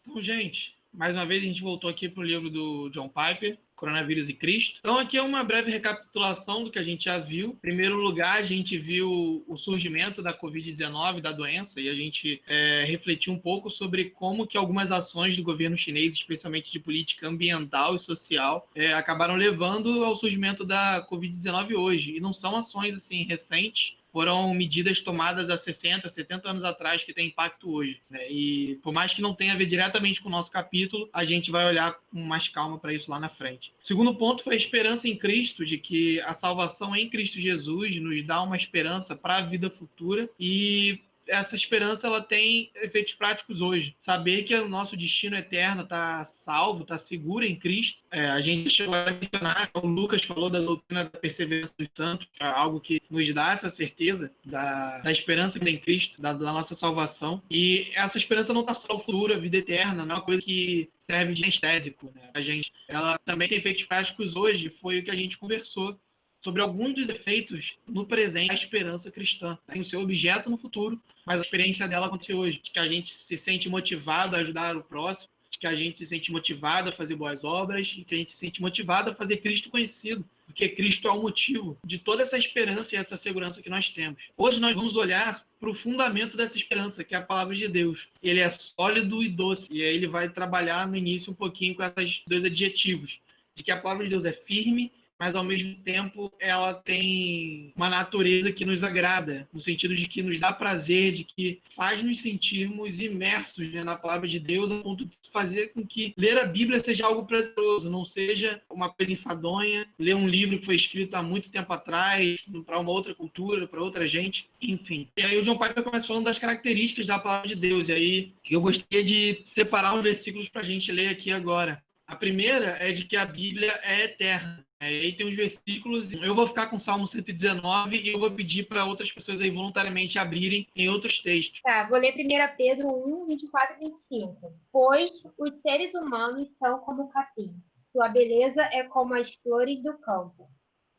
Então, gente, mais uma vez a gente voltou aqui para o livro do John Piper, Coronavírus e Cristo. Então, aqui é uma breve recapitulação do que a gente já viu. Em primeiro lugar, a gente viu o surgimento da Covid-19, da doença, e a gente refletiu um pouco sobre como que algumas ações do governo chinês, especialmente de política ambiental e social, acabaram levando ao surgimento da Covid-19 hoje. E não são ações assim recentes, foram medidas tomadas há 60, 70 anos atrás que têm impacto hoje, né? E por mais que não tenha a ver diretamente com o nosso capítulo, a gente vai olhar com mais calma para isso lá na frente. O segundo ponto foi a esperança em Cristo, de que a salvação em Cristo Jesus nos dá uma esperança para a vida futura, e essa esperança ela tem efeitos práticos hoje. Saber que o nosso destino eterno está salvo, está seguro em Cristo. A gente chegou a mencionar, o Lucas falou da doutrina da perseverança dos santos, é algo que nos dá essa certeza da esperança que tem em Cristo, da nossa salvação. E essa esperança não está só no futuro, a vida eterna, não é uma coisa que serve de anestésico, né? A gente, ela também tem efeitos práticos hoje, foi o que a gente conversou sobre alguns dos efeitos no presente da esperança cristã. Tem o seu objeto no futuro, mas a experiência dela aconteceu hoje, de que a gente se sente motivado a ajudar o próximo, de que a gente se sente motivado a fazer boas obras, e que a gente se sente motivado a fazer Cristo conhecido, porque Cristo é o motivo de toda essa esperança e essa segurança que nós temos. Hoje nós vamos olhar para o fundamento dessa esperança, que é a palavra de Deus. Ele é sólido e doce, e aí ele vai trabalhar no início um pouquinho com esses dois adjetivos, de que a palavra de Deus é firme, mas ao mesmo tempo ela tem uma natureza que nos agrada, no sentido de que nos dá prazer, de que faz nos sentirmos imersos, né, na palavra de Deus, a ponto de fazer com que ler a Bíblia seja algo prazeroso, não seja uma coisa enfadonha, ler um livro que foi escrito há muito tempo atrás, para uma outra cultura, para outra gente, enfim. E aí o John Piper começa falando das características da palavra de Deus, e aí eu gostaria de separar uns versículos para a gente ler aqui agora. A primeira é de que a Bíblia é eterna. Aí tem uns versículos, eu vou ficar com o Salmo 119 e eu vou pedir para outras pessoas aí voluntariamente abrirem em outros textos. Tá, vou ler 1 Pedro 1, 24 e 25. Pois os seres humanos são como o capim. Sua beleza é como as flores do campo.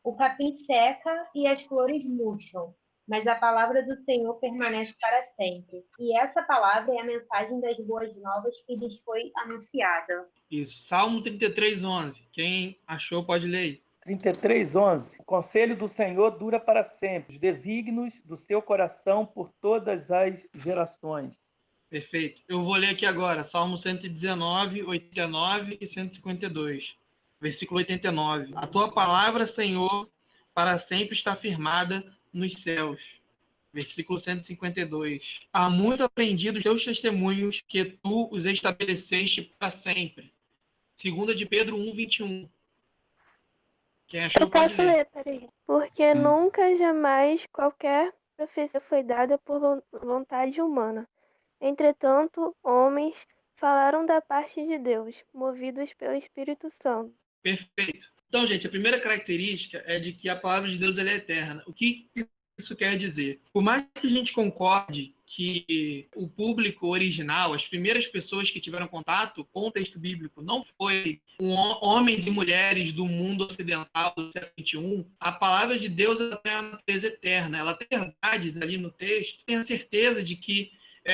O capim seca e as flores murcham, mas a palavra do Senhor permanece para sempre. E essa palavra é a mensagem das boas novas que lhes foi anunciada. Isso, Salmo 33, 11. Quem achou pode ler aí. 33, 11. O conselho do Senhor dura para sempre, os desígnios do seu coração por todas as gerações. Perfeito. Eu vou ler aqui agora, Salmo 119, 89 e 152. Versículo 89. A tua palavra, Senhor, para sempre está firmada nos céus. Versículo 152. Há muito aprendido os teus testemunhos, que tu os estabeleceste para sempre. Segunda de Pedro 1, 21. Quem achou Eu pode posso ler. ler, peraí. Porque Sim. nunca, jamais, qualquer profecia foi dada por vontade humana. Entretanto, homens falaram da parte de Deus, movidos pelo Espírito Santo. Perfeito. Então, gente, a primeira característica é de que a palavra de Deus ela é eterna. O que isso quer dizer? Por mais que a gente concorde que o público original, as primeiras pessoas que tiveram contato com o texto bíblico não foi homens e mulheres do mundo ocidental do século XXI, a palavra de Deus ela tem a natureza eterna. Ela tem verdades ali no texto, tem a certeza de que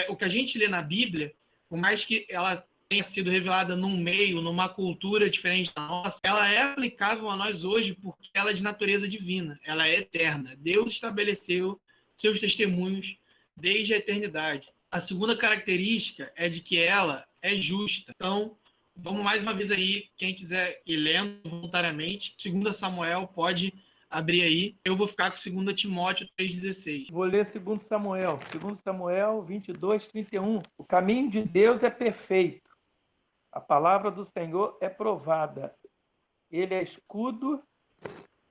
o que a gente lê na Bíblia, por mais que ela tenha sido revelada num meio, numa cultura diferente da nossa, ela é aplicável a nós hoje porque ela é de natureza divina, ela é eterna. Deus estabeleceu seus testemunhos desde a eternidade. A segunda característica é de que ela é justa. Então, vamos mais uma vez aí, quem quiser ir lendo voluntariamente, 2 Samuel pode abrir aí. Eu vou ficar com 2 Timóteo 3,16. Vou ler 2 Samuel. 2 Samuel 22, 31. O caminho de Deus é perfeito. A palavra do Senhor é provada. Ele é escudo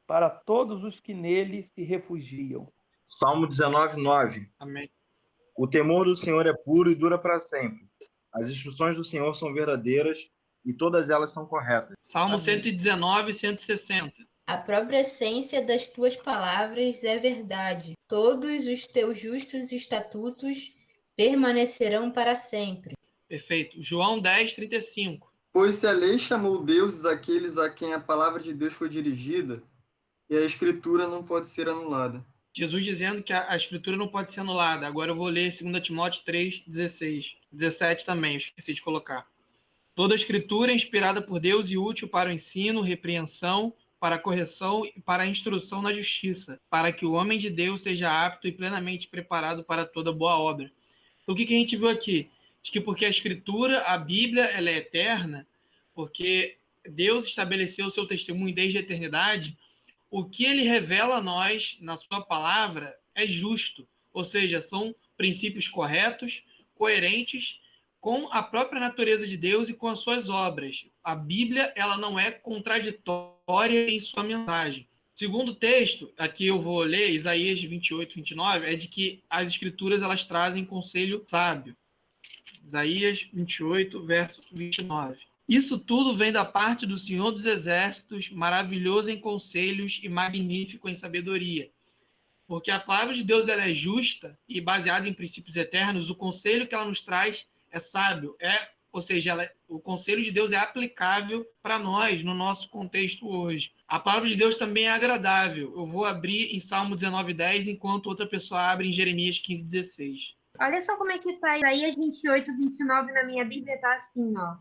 para todos os que nele se refugiam. Salmo 19, 9. Amém. O temor do Senhor é puro e dura para sempre. As instruções do Senhor são verdadeiras e todas elas são corretas. Salmo Amém. 119, 160. A própria essência das tuas palavras é verdade. Todos os teus justos estatutos permanecerão para sempre. Perfeito. João 10, 35. Pois se a lei chamou deuses aqueles a quem a palavra de Deus foi dirigida, e a escritura não pode ser anulada. Jesus dizendo que a escritura não pode ser anulada. Agora eu vou ler 2 Timóteo 3, 16. 17 também, eu esqueci de colocar. Toda a escritura é inspirada por Deus e útil para o ensino, repreensão, para a correção e para a instrução na justiça, para que o homem de Deus seja apto e plenamente preparado para toda boa obra. Então, o que a gente viu aqui? De que porque a escritura, a Bíblia, ela é eterna, porque Deus estabeleceu o seu testemunho desde a eternidade, o que ele revela a nós na sua palavra é justo, ou seja, são princípios corretos, coerentes com a própria natureza de Deus e com as suas obras. A Bíblia, ela não é contraditória em sua mensagem. Segundo texto, aqui eu vou ler, Isaías 28, 29, é de que as escrituras elas trazem conselho sábio. Isaías 28, verso 29. Isso tudo vem da parte do Senhor dos Exércitos, maravilhoso em conselhos e magnífico em sabedoria. Porque a palavra de Deus ela é justa e baseada em princípios eternos, o conselho que ela nos traz é sábio, ou seja, o conselho de Deus é aplicável para nós, no nosso contexto hoje. A palavra de Deus também é agradável. Eu vou abrir em Salmo 19:10, enquanto outra pessoa abre em Jeremias 15:16. Olha só como é que tá Isaías 28, 29 na minha Bíblia, tá assim, ó.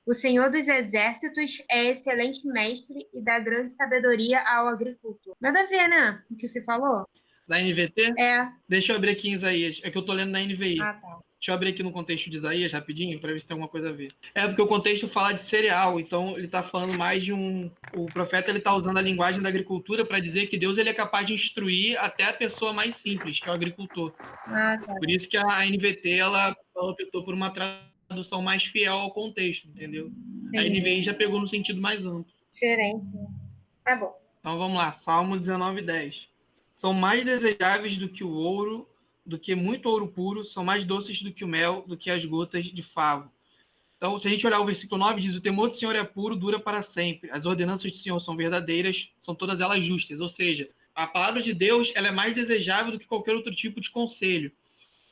O Senhor dos Exércitos é excelente mestre e dá grande sabedoria ao agricultor. Nada a ver, né? O que você falou? Da NVT? É. Deixa eu abrir aqui em Isaías. É que eu tô lendo na NVI. Ah, tá. Deixa eu abrir aqui no contexto de Isaías rapidinho, para ver se tem alguma coisa a ver. É porque o contexto fala de cereal, então ele está falando mais de um... O profeta ele está usando a linguagem da agricultura para dizer que Deus ele é capaz de instruir até a pessoa mais simples, que é o agricultor. Ah, tá. Por isso que a NVT ela optou por uma tradução mais fiel ao contexto, entendeu? Sim. A NVI já pegou no sentido mais amplo. Diferente, né? Tá bom. Então vamos lá, Salmo 19:10. São mais desejáveis do que o ouro, do que muito ouro puro, são mais doces do que o mel, do que as gotas de favo. Então, se a gente olhar o versículo 9, diz: o temor do Senhor é puro, dura para sempre. As ordenanças do Senhor são verdadeiras, são todas elas justas. Ou seja, a palavra de Deus ela é mais desejável do que qualquer outro tipo de conselho.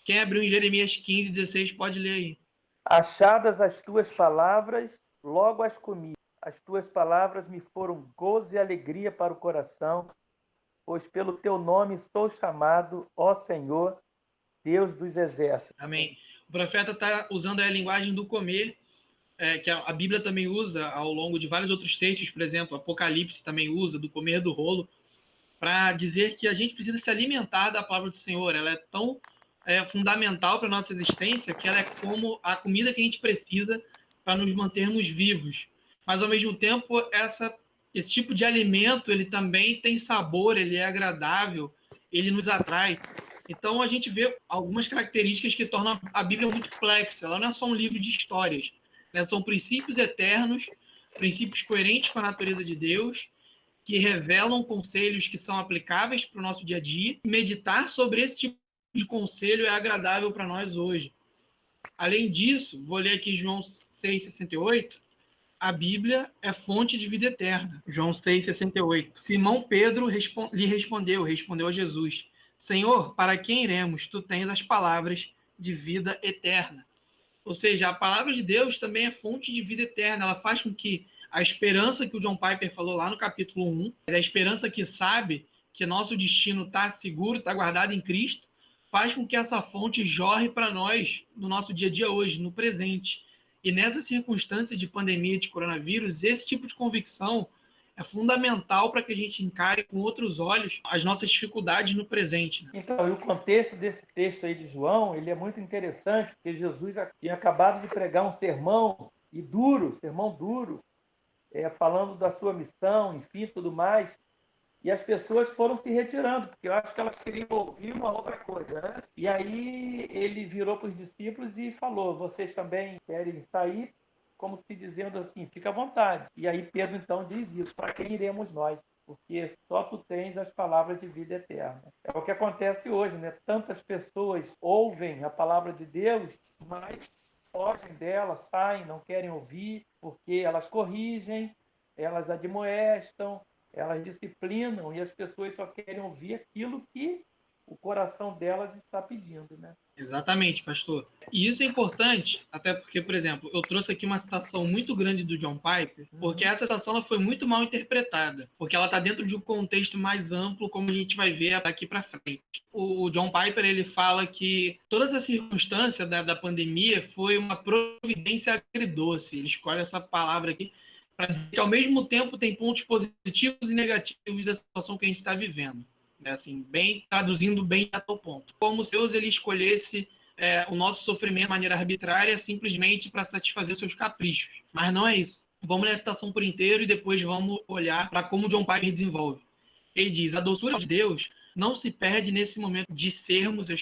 Quem abriu em Jeremias 15:16 pode ler aí. Achadas as tuas palavras, logo as comi. As tuas palavras me foram gozo e alegria para o coração, pois pelo teu nome sou chamado, ó Senhor, Deus dos exércitos. Amém. O profeta está usando a linguagem do comer, que a Bíblia também usa ao longo de vários outros textos, por exemplo, Apocalipse também usa, do comer do rolo, para dizer que a gente precisa se alimentar da palavra do Senhor. Ela é tão fundamental para a nossa existência que ela é como a comida que a gente precisa para nos mantermos vivos. Mas, ao mesmo tempo, esse tipo de alimento ele também tem sabor, ele é agradável, ele nos atrai. Então, a gente vê algumas características que tornam a Bíblia muito complexa. Ela não é só um livro de histórias, né? São princípios eternos, princípios coerentes com a natureza de Deus, que revelam conselhos que são aplicáveis para o nosso dia a dia. Meditar sobre esse tipo de conselho é agradável para nós hoje. Além disso, vou ler aqui João 6,68. A Bíblia é fonte de vida eterna. João 6,68. Simão Pedro lhe respondeu a Jesus: Senhor, para quem iremos? Tu tens as palavras de vida eterna. Ou seja, a palavra de Deus também é fonte de vida eterna. Ela faz com que a esperança que o John Piper falou lá no capítulo 1, a esperança que sabe que nosso destino está seguro, está guardado em Cristo, faz com que essa fonte jorre para nós no nosso dia a dia hoje, no presente. E nessa circunstância de pandemia de coronavírus, esse tipo de convicção é fundamental para que a gente encare com outros olhos as nossas dificuldades no presente. Né? Então, e o contexto desse texto aí de João, ele é muito interessante, porque Jesus tinha acabado de pregar um sermão duro, falando da sua missão, enfim, tudo mais, e as pessoas foram se retirando, porque eu acho que elas queriam ouvir uma outra coisa, né? E aí ele virou para os discípulos e falou: vocês também querem sair? Como se dizendo assim, fica à vontade. E aí Pedro então diz isso: para quem iremos nós? Porque só tu tens as palavras de vida eterna. É o que acontece hoje, né? Tantas pessoas ouvem a palavra de Deus, mas fogem dela, saem, não querem ouvir, porque elas corrigem, elas admoestam, elas disciplinam, e as pessoas só querem ouvir aquilo que o coração delas está pedindo, né? Exatamente, pastor. E isso é importante, até porque, por exemplo, eu trouxe aqui uma citação muito grande do John Piper, porque essa citação ela foi muito mal interpretada, porque ela está dentro de um contexto mais amplo, como a gente vai ver daqui para frente. O John Piper ele fala que toda essa circunstância da pandemia foi uma providência agridoce. Ele escolhe essa palavra aqui para dizer que, ao mesmo tempo, tem pontos positivos e negativos da situação que a gente está vivendo. Assim, bem traduzindo bem até o ponto. Como se Deus ele escolhesse o nosso sofrimento de maneira arbitrária simplesmente para satisfazer os seus caprichos. Mas não é isso. Vamos ler a citação por inteiro e depois vamos olhar para como John Piper desenvolve. Ele diz: a doçura de Deus não se perde nesse momento de sermos, o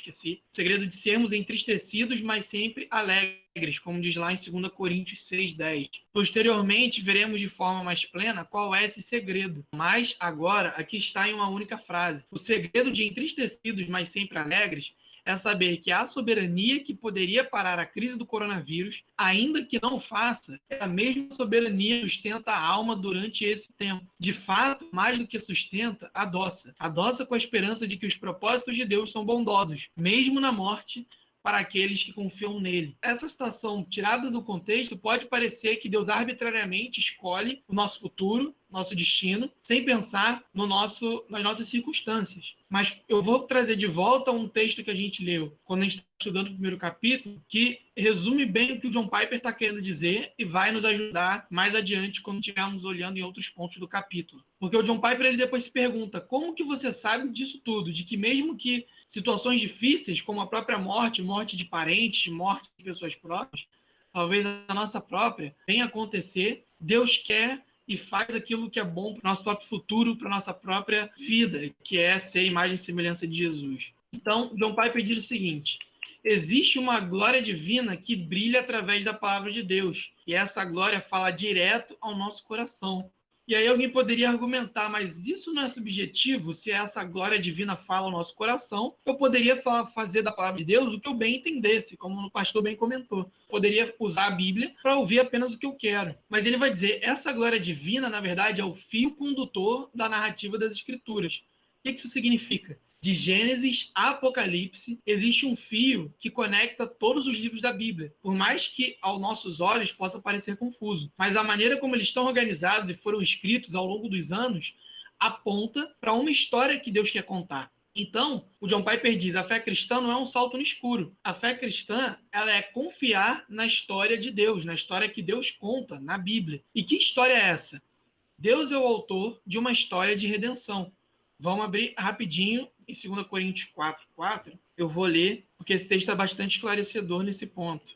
segredo de sermos entristecidos, mas sempre alegres, como diz lá em 2 Coríntios 6:10. Posteriormente, veremos de forma mais plena qual é esse segredo. Mas, agora, aqui está em uma única frase. O segredo de entristecidos, mas sempre alegres, é saber que a soberania que poderia parar a crise do coronavírus, ainda que não faça, é a mesma soberania que sustenta a alma durante esse tempo. De fato, mais do que sustenta, adoça. Adoça com a esperança de que os propósitos de Deus são bondosos, mesmo na morte, para aqueles que confiam nele. Essa citação tirada do contexto pode parecer que Deus arbitrariamente escolhe o nosso futuro, nosso destino, sem pensar nas nossas circunstâncias. Mas eu vou trazer de volta um texto que a gente leu quando a gente está estudando o primeiro capítulo, que resume bem o que o John Piper está querendo dizer e vai nos ajudar mais adiante quando estivermos olhando em outros pontos do capítulo. Porque o John Piper ele depois se pergunta: como que você sabe disso tudo? De que mesmo que situações difíceis, como a própria morte de parentes, morte de pessoas próximas, talvez a nossa própria, venha acontecer, Deus quer e faz aquilo que é bom para o nosso próprio futuro, para a nossa própria vida, que é ser imagem e semelhança de Jesus. Então, John Piper diz o seguinte: existe uma glória divina que brilha através da palavra de Deus, e essa glória fala direto ao nosso coração. E aí alguém poderia argumentar: mas isso não é subjetivo? Se essa glória divina fala ao nosso coração, eu poderia fazer da palavra de Deus o que eu bem entendesse, como o pastor bem comentou. Poderia usar a Bíblia para ouvir apenas o que eu quero. Mas ele vai dizer: essa glória divina, na verdade, é o fio condutor da narrativa das Escrituras. O que isso significa? De Gênesis a Apocalipse, existe um fio que conecta todos os livros da Bíblia. Por mais que aos nossos olhos possa parecer confuso, mas a maneira como eles estão organizados e foram escritos ao longo dos anos aponta para uma história que Deus quer contar. Então, o John Piper diz: a fé cristã não é um salto no escuro. A fé cristã, ela é confiar na história de Deus, na história que Deus conta na Bíblia. E que história é essa? Deus é o autor de uma história de redenção. Vamos abrir rapidinho em 2 Coríntios 4:4. Eu vou ler, porque esse texto é bastante esclarecedor nesse ponto.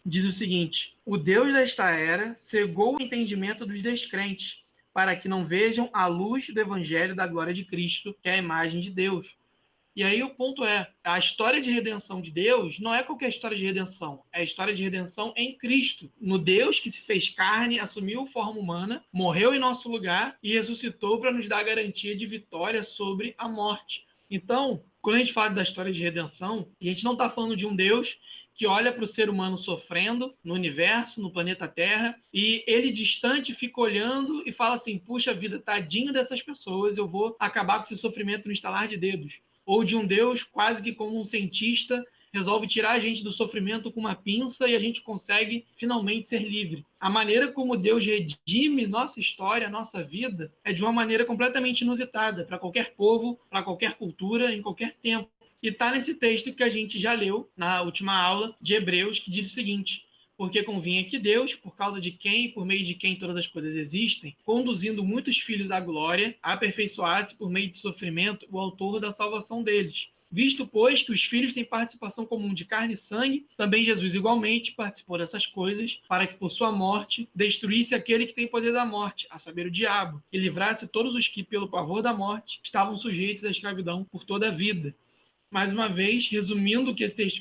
Diz o seguinte: o Deus desta era cegou o entendimento dos descrentes, para que não vejam a luz do evangelho da glória de Cristo, que é a imagem de Deus. E aí o ponto é: a história de redenção de Deus não é qualquer história de redenção, é a história de redenção em Cristo, no Deus que se fez carne, assumiu forma humana, morreu em nosso lugar e ressuscitou para nos dar a garantia de vitória sobre a morte. Então, quando a gente fala da história de redenção, a gente não está falando de um Deus que olha para o ser humano sofrendo no universo, no planeta Terra, e ele distante fica olhando e fala assim: puxa vida, tadinho dessas pessoas, eu vou acabar com esse sofrimento no estalar de dedos. Ou de um Deus quase que como um cientista resolve tirar a gente do sofrimento com uma pinça e a gente consegue finalmente ser livre. A maneira como Deus redime nossa história, nossa vida, é de uma maneira completamente inusitada para qualquer povo, para qualquer cultura, em qualquer tempo. E está nesse texto que a gente já leu na última aula de Hebreus, que diz o seguinte: porque convinha que Deus, por causa de quem e por meio de quem todas as coisas existem, conduzindo muitos filhos à glória, aperfeiçoasse por meio de sofrimento o autor da salvação deles. Visto, pois, que os filhos têm participação comum de carne e sangue, também Jesus igualmente participou dessas coisas, para que por sua morte destruísse aquele que tem poder da morte, a saber, o diabo, e livrasse todos os que, pelo pavor da morte, estavam sujeitos à escravidão por toda a vida. Mais uma vez, resumindo o que esse texto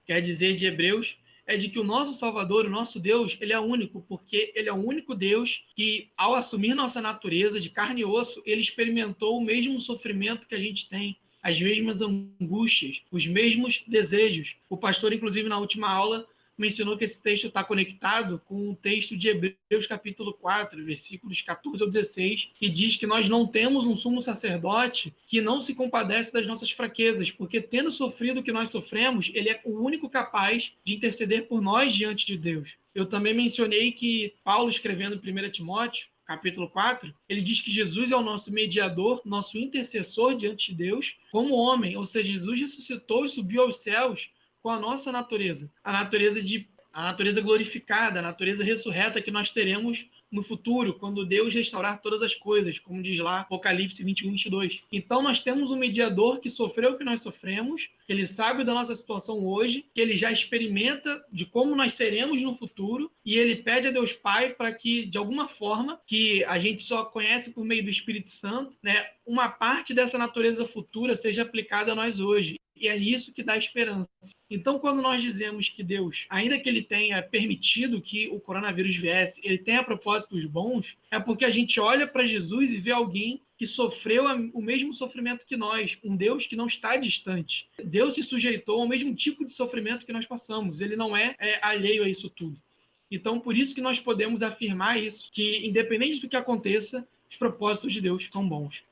quer dizer de Hebreus, é de que o nosso Salvador, o nosso Deus, ele é único, porque ele é o único Deus que, ao assumir nossa natureza de carne e osso, ele experimentou o mesmo sofrimento que a gente tem, as mesmas angústias, os mesmos desejos. O pastor, inclusive, na última aula, mencionou que esse texto está conectado com o texto de Hebreus capítulo 4, versículos 14 ao 16, que diz que nós não temos um sumo sacerdote que não se compadece das nossas fraquezas, porque tendo sofrido o que nós sofremos, ele é o único capaz de interceder por nós diante de Deus. Eu também mencionei que Paulo, escrevendo em 1 Timóteo, capítulo 4, ele diz que Jesus é o nosso mediador, nosso intercessor diante de Deus, como homem, ou seja, Jesus ressuscitou e subiu aos céus com a nossa natureza, a natureza glorificada, a natureza ressurreta que nós teremos no futuro, quando Deus restaurar todas as coisas, como diz lá Apocalipse 21, 22. Então nós temos um mediador que sofreu o que nós sofremos, ele sabe da nossa situação hoje, que ele já experimenta de como nós seremos no futuro, e ele pede a Deus Pai para que, de alguma forma, que a gente só conhece por meio do Espírito Santo, né, uma parte dessa natureza futura seja aplicada a nós hoje. E é isso que dá esperança. Então, quando nós dizemos que Deus, ainda que ele tenha permitido que o coronavírus viesse, ele tenha propósitos bons, é porque a gente olha para Jesus e vê alguém que sofreu o mesmo sofrimento que nós, um Deus que não está distante. Deus se sujeitou ao mesmo tipo de sofrimento que nós passamos, ele não é alheio a isso tudo. Então, por isso que nós podemos afirmar isso, que independente do que aconteça, os propósitos de Deus são bons.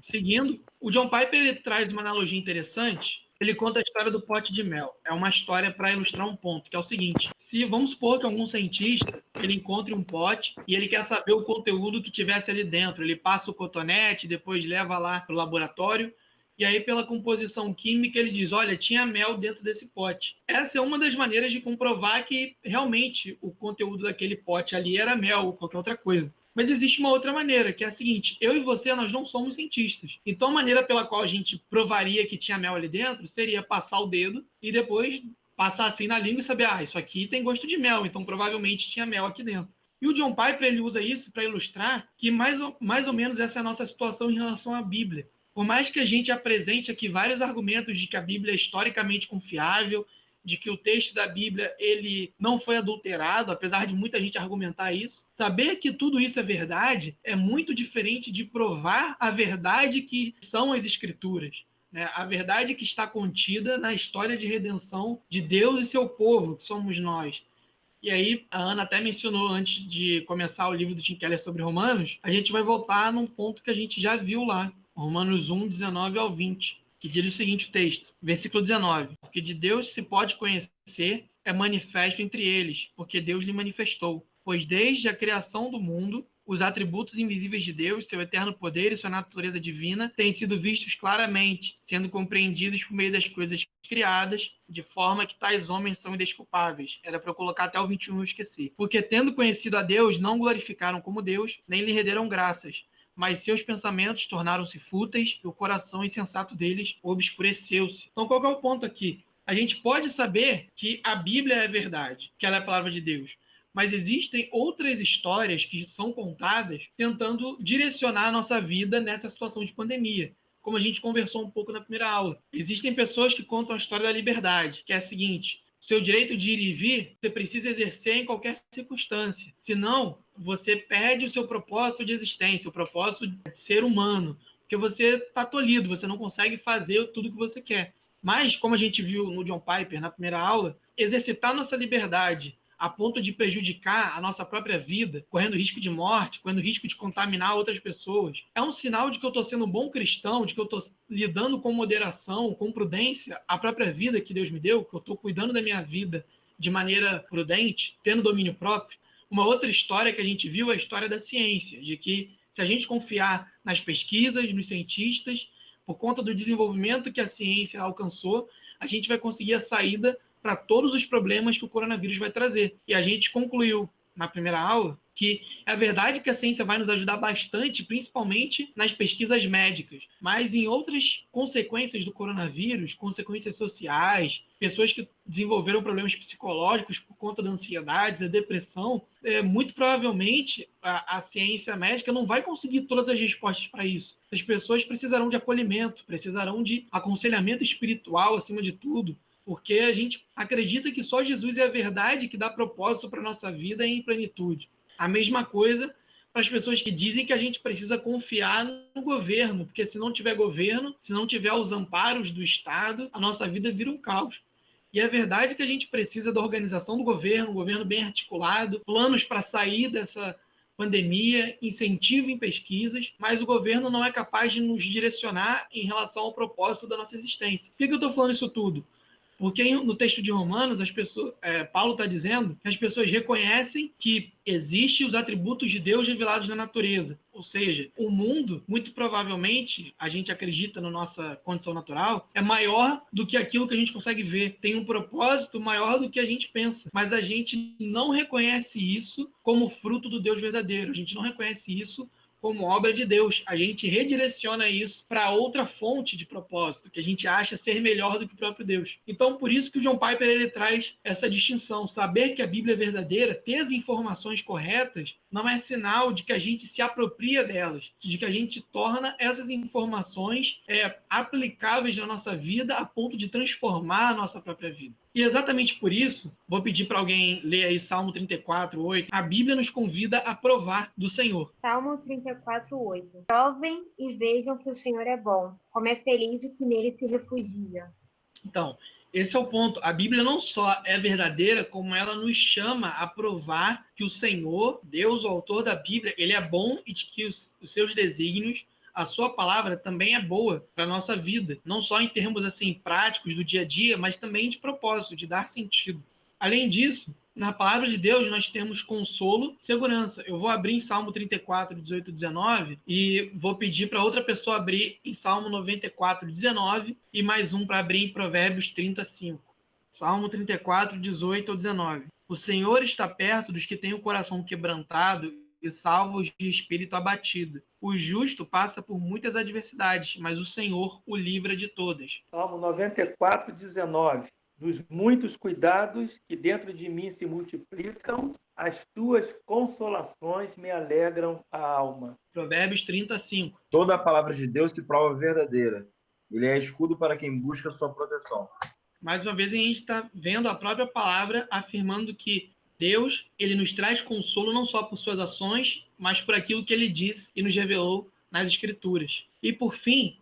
Seguindo, o John Piper ele traz uma analogia interessante. Ele conta a história do pote de mel. É uma história para ilustrar um ponto, que é o seguinte: se vamos supor que algum cientista ele encontre um pote e ele quer saber o conteúdo que tivesse ali dentro, ele passa o cotonete, depois leva lá para o laboratório, e aí pela composição química ele diz, olha, tinha mel dentro desse pote. Essa é uma das maneiras de comprovar que realmente o conteúdo daquele pote ali era mel ou qualquer outra coisa. Mas existe uma outra maneira, que é a seguinte: eu e você, nós não somos cientistas. Então, a maneira pela qual a gente provaria que tinha mel ali dentro seria passar o dedo e depois passar assim na língua e saber, isso aqui tem gosto de mel, então provavelmente tinha mel aqui dentro. E o John Piper ele usa isso para ilustrar que mais ou menos essa é a nossa situação em relação à Bíblia. Por mais que a gente apresente aqui vários argumentos de que a Bíblia é historicamente confiável, de que o texto da Bíblia ele não foi adulterado, apesar de muita gente argumentar isso. Saber que tudo isso é verdade é muito diferente de provar a verdade que são as Escrituras, né? A verdade que está contida na história de redenção de Deus e seu povo, que somos nós. E aí, a Ana até mencionou antes de começar o livro do Tim Keller sobre Romanos, a gente vai voltar num ponto que a gente já viu lá, Romanos 1, 19 ao 20. Que diz o seguinte o texto, versículo 19. Porque de Deus se pode conhecer, é manifesto entre eles, porque Deus lhe manifestou. Pois desde a criação do mundo, os atributos invisíveis de Deus, seu eterno poder e sua natureza divina, têm sido vistos claramente, sendo compreendidos por meio das coisas criadas, de forma que tais homens são indesculpáveis. Era para eu colocar até o 21, eu esqueci. Porque tendo conhecido a Deus, não glorificaram como Deus, nem lhe renderam graças, mas seus pensamentos tornaram-se fúteis e o coração insensato deles obscureceu-se. Então, qual que é o ponto aqui? A gente pode saber que a Bíblia é verdade, que ela é a palavra de Deus, mas existem outras histórias que são contadas tentando direcionar a nossa vida nessa situação de pandemia, como a gente conversou um pouco na primeira aula. Existem pessoas que contam a história da liberdade, que é a seguinte: seu direito de ir e vir, você precisa exercer em qualquer circunstância. Senão, você perde o seu propósito de existência, o propósito de ser humano. Porque você está tolhido, você não consegue fazer tudo o que você quer. Mas, como a gente viu no John Piper na primeira aula, exercitar nossa liberdade a ponto de prejudicar a nossa própria vida, correndo risco de morte, correndo risco de contaminar outras pessoas, é um sinal de que eu estou sendo um bom cristão, de que eu estou lidando com moderação, com prudência, a própria vida que Deus me deu, que eu estou cuidando da minha vida de maneira prudente, tendo domínio próprio. Uma outra história que a gente viu é a história da ciência, de que se a gente confiar nas pesquisas, nos cientistas, por conta do desenvolvimento que a ciência alcançou, a gente vai conseguir a saída para todos os problemas que o coronavírus vai trazer. E a gente concluiu na primeira aula que é verdade que a ciência vai nos ajudar bastante, principalmente nas pesquisas médicas, mas em outras consequências do coronavírus, consequências sociais, pessoas que desenvolveram problemas psicológicos por conta da ansiedade, da depressão, muito provavelmente a ciência médica não vai conseguir todas as respostas para isso. As pessoas precisarão de acolhimento, precisarão de aconselhamento espiritual acima de tudo, porque a gente acredita que só Jesus é a verdade que dá propósito para a nossa vida em plenitude. A mesma coisa para as pessoas que dizem que a gente precisa confiar no governo, porque se não tiver governo, se não tiver os amparos do Estado, a nossa vida vira um caos. E é verdade que a gente precisa da organização do governo, um governo bem articulado, planos para sair dessa pandemia, incentivo em pesquisas, mas o governo não é capaz de nos direcionar em relação ao propósito da nossa existência. Por que eu estou falando isso tudo? Porque no texto de Romanos, Paulo está dizendo que as pessoas reconhecem que existem os atributos de Deus revelados na natureza. Ou seja, o mundo, muito provavelmente, a gente acredita na nossa condição natural, é maior do que aquilo que a gente consegue ver. Tem um propósito maior do que a gente pensa. Mas a gente não reconhece isso como fruto do Deus verdadeiro. A gente não reconhece isso como obra de Deus. A gente redireciona isso para outra fonte de propósito, que a gente acha ser melhor do que o próprio Deus. Então, por isso que o John Piper ele traz essa distinção. Saber que a Bíblia é verdadeira, ter as informações corretas, não é sinal de que a gente se apropria delas, de que a gente torna essas informações aplicáveis na nossa vida a ponto de transformar a nossa própria vida. E exatamente por isso, vou pedir para alguém ler aí Salmo 34, 8. A Bíblia nos convida a provar do Senhor. Salmo 34, 8. Provem e vejam que o Senhor é bom, como é feliz o que nele se refugia. Então, esse é o ponto. A Bíblia não só é verdadeira, como ela nos chama a provar que o Senhor, Deus, o autor da Bíblia, ele é bom e de que os seus desígnios, a sua palavra também é boa para a nossa vida. Não só em termos assim práticos do dia a dia, mas também de propósito, de dar sentido. Além disso, na palavra de Deus nós temos consolo, segurança. Eu vou abrir em Salmo 34, 18 e 19 e vou pedir para outra pessoa abrir em Salmo 94, 19 e mais um para abrir em Provérbios 35. Salmo 34, 18 ou 19. O Senhor está perto dos que têm o coração quebrantado e salva os de espírito abatido. O justo passa por muitas adversidades, mas o Senhor o livra de todas. Salmo 94, 19. Dos muitos cuidados que dentro de mim se multiplicam, as tuas consolações me alegram a alma. Provérbios 35. Toda a palavra de Deus se prova verdadeira. Ele é escudo para quem busca sua proteção. Mais uma vez, a gente está vendo a própria palavra afirmando que Deus, ele nos traz consolo não só por suas ações, mas por aquilo que ele disse e nos revelou nas Escrituras. E, por fim,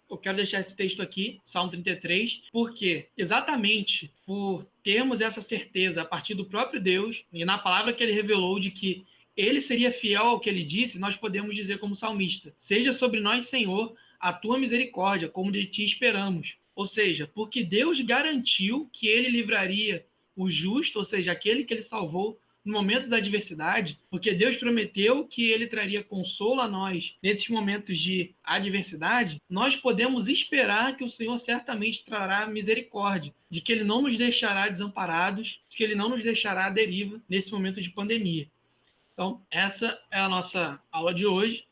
eu quero deixar esse texto aqui, Salmo 33, porque exatamente por termos essa certeza a partir do próprio Deus e na palavra que ele revelou de que ele seria fiel ao que ele disse, nós podemos dizer como salmista: seja sobre nós, Senhor, a tua misericórdia, como de ti esperamos. Ou seja, porque Deus garantiu que ele livraria o justo, ou seja, aquele que ele salvou no momento da adversidade, porque Deus prometeu que ele traria consolo a nós nesses momentos de adversidade, nós podemos esperar que o Senhor certamente trará misericórdia, de que ele não nos deixará desamparados, de que ele não nos deixará à deriva nesse momento de pandemia. Então, essa é a nossa aula de hoje.